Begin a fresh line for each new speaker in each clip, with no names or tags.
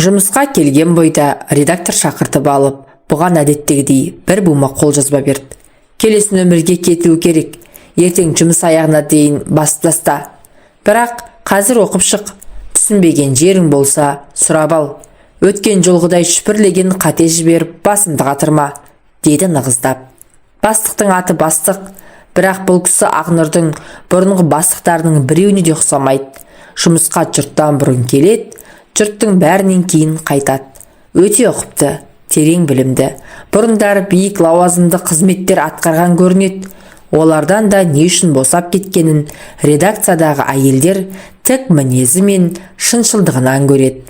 Жұмысқа келген бойда редактор шақыртып алып, бұған әдеттегідей бір бума қолжазба берді. Келесі нөмірге кету керек. Ертең жұмыс аяғына дейін басып таста. Бірақ қазір оқып шық. Түсінбеген жерің болса, сұрап ал. Өткен жолғыдай шүпірлеген қате жіберіп, басымды қатырма, деді нығыздап. Бастықтың аты Бастық, бірақ бұл кісі Ақнұрдың бұрынғы бастықтарының біреуіне де ұқсамайды. Жұмысқа жұрттан бұрын келеді, жұрттың бәрінен кейін қайтады. Өте ұқыпты, терең білімді. Бұрындары биік лауазымды қызметтер атқарған көрінеді. Олардан да не үшін босап кеткенін редакциядағы әйелдер тек мінезі мен шыншылдығынан көреді.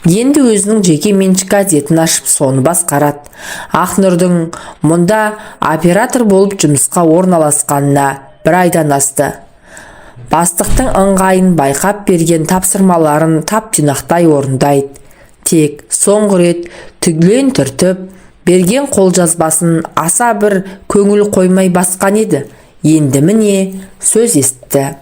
Енді өзінің жеке меншік газетін ашып соны басқарады. Ақнұрдың мұнда оператор болып жұмысқа орналасқанына бір айдан асты. Бастықтың ыңғайын байқап берген тапсырмаларын тап-тұйнақтай орындайды. Тек соңғы рет түгелін түртіп берген қолжазбасын аса бір көңіл қоймай басқан еді. Енді міне сөз естті.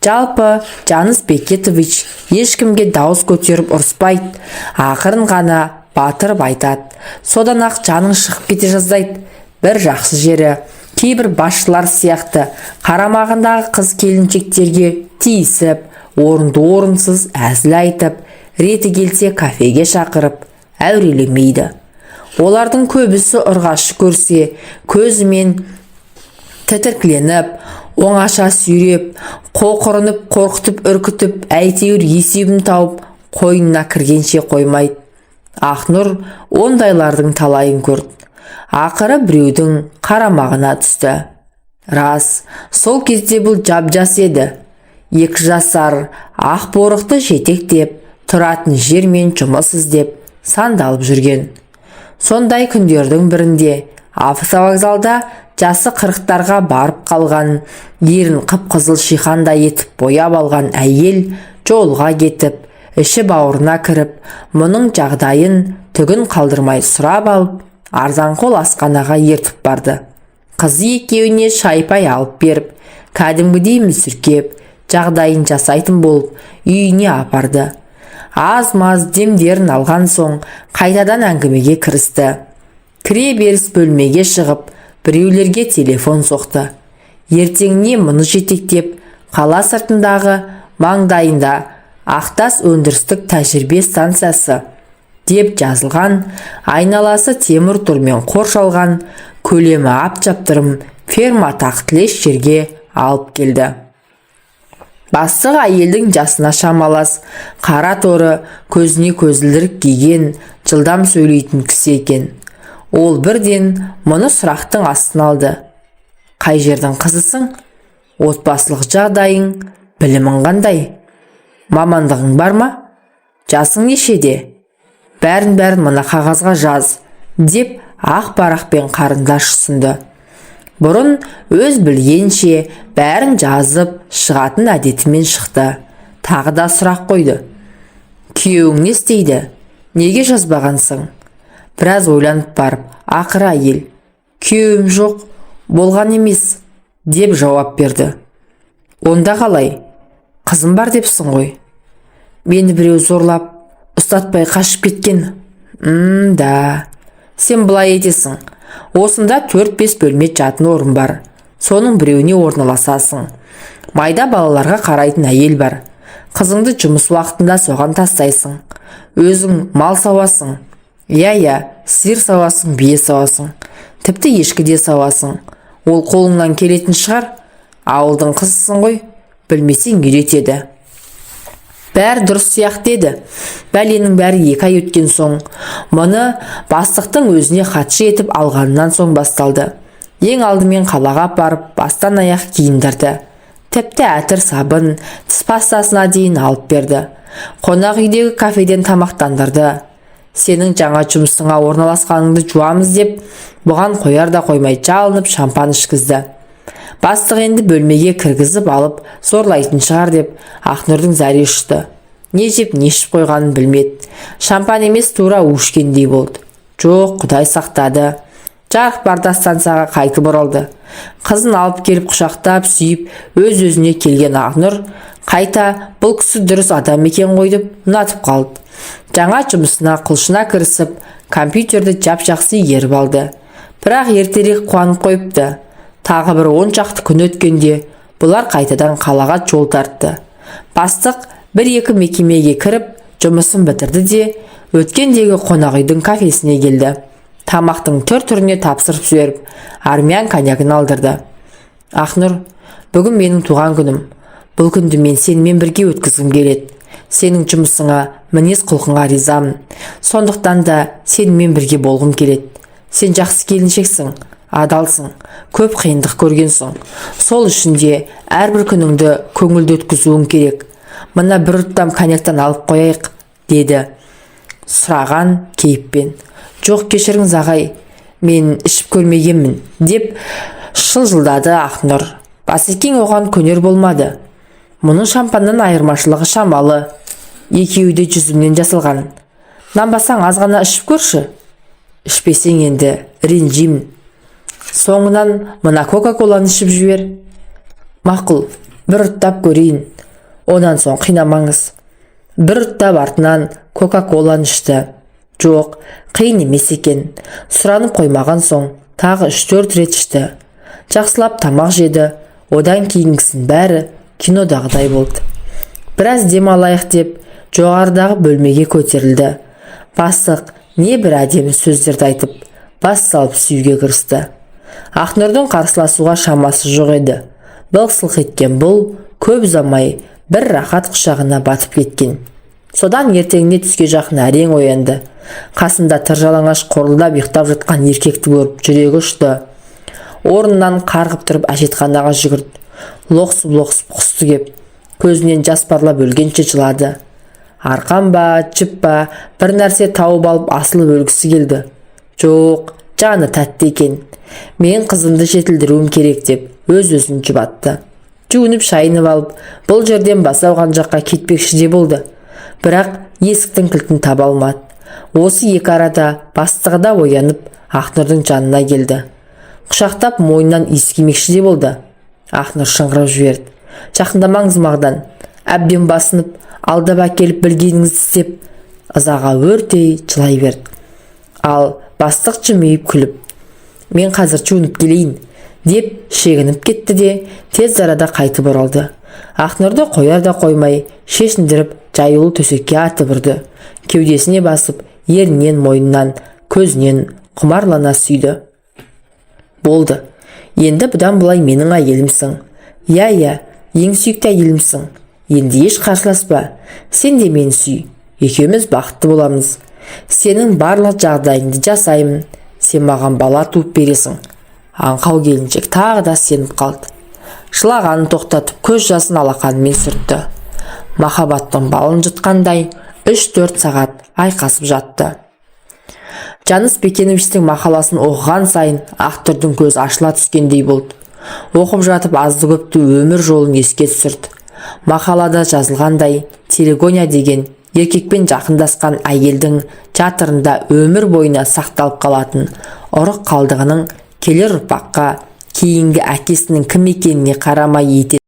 Жалпы Жаныс Бекетович ешкімге дауыс көтеріп ұрыспайды. Ақырын ғана батырып айтады. Содан ақ жаның шығып кете жаздайды. Бір жақсы жері, кейбір басшылар сияқты қарамағындағы қыз келіншектерге тиісіп, орынды-орынсыз әзіл айтып, реті келсе кафеге шақырып, әурелемейді. Олардың көбісі ұрғашы көрсе, көзімен тітіркленіп, оңаша сүйреп, қоқырынып, қорқытып, үркітіп, әйтеуір есебін тауып, қойнына кіргенше қоймайды. Ақнұр ондайлардың талайын көрді. Ақыры біреудің қарамағына түсті. Рас, сол кезде бұл жап-жас еді. 2 жасар ақ борықты жетектеп, тұратын жер мен жұмыс іздеп сандалып жүрген. Сондай күндердің бірінде автовокзалда жасы 40-тарға барып қалған, ерін қып-қызыл шиқандай етіп бояп алған әйел жолға кетіп, іші бауырына кіріп, мұның жағдайын түгін қалдырмай сұрап алып, арзанқол асханаға ертіп барды. Қызы екеуіне шайпай алып беріп, кәдімгідей мүсіркеп, жағдайын жасайтын болып, үйіне апарды. Аз-маз демдерін алған соң, қайтадан әңгімеге кірісті. Кіре беріс бөлмеге шығып, біреулерге телефон соқты. Ертеңіне мұны жетектеп, қала сыртындағы маңдайында Ақтас өндірістік тәжірибе станциясы деп жазылған, айналасы темір тормен қоршалған, көлемі ап-чаптырым ферма тақтілес жерге алып келді. Бастығы әйелдің жасына шамалас, қара торы, көзіне көзілдірік киген, жылдам сөйлейтін кісі екен. Ол бірден мұны сұрақтың астын алды. Қай жердің қызысың? Отбасылық жағдайың, білімің қандай? Мамандығың бар ма? Жасың нешеде? Бәрін мына қағазға жаз, деп ақ парақпен қарындаш ұсынды. Бұрын өз білгенше бәрін жазып шығатын әдетімен шықты. Тағы да сұрақ қойды. Күйеуің не істейді? Неге жазбағансың? Біраз ойланып барып, ақыры әйел, күйеуім жоқ, болған емес, деп жауап берді. Онда қалай? Қызым бар депсің ғой. Мені біреу зорлап, ұстатпай қашып кеткен. Да, сен бұлай етесің. Осында 4-5 бөлме жатын орын бар. Соның біреуіне орналасасың. Майда балаларға қарайтын әйел бар. Қызыңды жұмыс уақытында соған тастайсың. Өзің мал сауасың. Иә, сиыр сауасың, бие сауасың. Тіпті ешкі де сауасың. Ол қолыңнан келетін шығар. Ауылдың қызысың ғой, білмесең үйретеді. Бәрі дұрыс сияқты еді. Бәленің бәрі 2 ай өткен соң, мұны бастықтың өзіне хатшы етіп алғаннан соң басталды. Ең алдымен қалаға барып, бастан аяқ киіндірді. Тіпті әтір сабын, тіс пастасына дейін алып берді. Қонақ үйдегі кафеден тамақтандырды. Сенің жаңа жұмысыңа орналасқаныңды жуамыз деп, бұған қояр да қоймай жалынып шампан ішкізді. Бастық енді бөлмеге кіргізіп алып, зорлайтын шығар деп, Ақнұрдың зәре ұшты. Не жеп, не ішіп қойғанын білмеді. Шампан емес, тура ушкендей болды. Жоқ, Құдай сақтады. Жарық барда станцияға қайтып оралды. Қызын алып келіп құшақтап, сүйіп, өз-өзіне келген Ақнұр, қайта бұл кісі дұрыс адам екен ғой деп ұнатып қалды. Жаңа жұмысына құлшына кірісіп, компьютерді жап-жақсы игеріп алды. Бірақ ертерек қуанып қойыпты. Тағы бір 10 шақты күн өткенде бұлар қайтадан қалаға жол тартты. Бастық 1-2 мекемеге кіріп, жұмысын бітірді де өткендегі қонақ үйдің кафесіне келді. Тамақтың түр-түріне тапсырып жіберіп, армян коньягын алдырды. Ақнұр, бүгін менің туған күнім. Бұл күнді мен сенімен бірге өткізгім келеді. Сенің жұмысыңа, мінез құлқыңа ризамын. Сондықтан да сенімен бірге болғым келеді. Сен жақсы келіншексің, адалсың, көп қиындық көргенсің. Сол үшін де әрбір күніңді көңілді өткізуің керек. Мына бір ұрттам коньяктан алып қояйық, деді сұраған кейіппен. Жоқ, кешіріңіз ағай, мен ішіп көрмегенмін, деп шылжылдады Ақнұр. Басекең оған көнер болмады. Мұның шампаннан айырмашылығы шамалы. Екеуі де жүзімнен жасалған. Нанбасаң аз ғана ішіп көрші. Ішпесең енді ренжимін. Соңынан мына кока-коланы ішіп жібер. Мақұл, бір ұрттап көрейін. Онан соң қинамаңыз. Бір ұрттап артынан кока-коланы ішті. Жоқ, қиын емес екен. Сұранып қоймаған соң тағы 3-4 рет ішті. Жақсылап тамақ жеді. Одан кейінгісін бәрі кинодағыдай болды. Біраз демалайық деп жоғарыдағы бөлмеге көтерілді. Бастық не бір әдемі сөздерді айтып, бас салып сүюге кірісті. Ақнұрдың қарсыласуға шамасы жоқ еді. Былқ-сылқ еткен бұл көп ұзамай бір рахат құшағына батып кеткен. Содан ертеңіне түске жақын әрең оянды. Қасында тыржалаңаш қорылдап ұйықтап жатқан еркекті көріп жүрегі ұшты. Орнынан қарғып тұрып әжетханаға жүгірді. Лоқсып құсты кеп, көзінен жас парлап өлгенше жылады. Арқан ба, жіп па, бір нәрсе тауып алып асылып өлгісі келді. Жоқ, жаны тәтті екен. Мен қызымды жетілдіруім керек деп өз-өзін жұбатты. Жуынып шайынып алып, бұл жерден баса алған жаққа кетпекші де болды. Бірақ есіктің кілтін таба алмады. Осы екі арада бастығы да оянып, Ақнұрдың жанына келді. Құшақтап мойнынан иіскемекші де болды. Ақнұр шыңғырып жіберді. Жақындамаңыз мағдан. Әбден басынып, алдап әкеліп білгеніңізді істеп, ызаға өртей жылай берді. Ал бастық жымиып күліп, мен қазір жуынып келейін, деп шегініп кетті де тез арада қайтып оралды. Ақнұрды қояр да қоймай шешіндіріп жаюлы төсекке атып ұрды. Кеудесіне басып, ерінен, мойнынан, көзінен құмарлана сүйді. Болды. Енді бұдан бұлай менің әйелімсің. Иә, ең сүйікті әйелімсің. Енді еш қарсыласпа. Сен де мені сүй. Екеуміз бақытты боламыз. Сенің барлық жағдайыңды жасаймын. Сен маған бала туып бересің. Аңқау келіншек тағы да сеніп қалды. Жылағанын тоқтатып, көз жасын алақанымен сүртті. Махаббаттың балын жұтқандай 3-4 сағат айқасып жатты. Жаныс Бекеновичтің мақаласын оқыған сайын Ақнұрдың көзі ашыла түскендей болды. Оқып жатып азды көпті өмір жолын еске түсірді. Мақалада жазылғандай, Телегония деген еркекпен жақындасқан әйелдің жатырында өмір бойына сақталып қалатын ұрық қалдығының келер ұрпаққа кейінгі әкесінің кім екеніне қарамай етеді.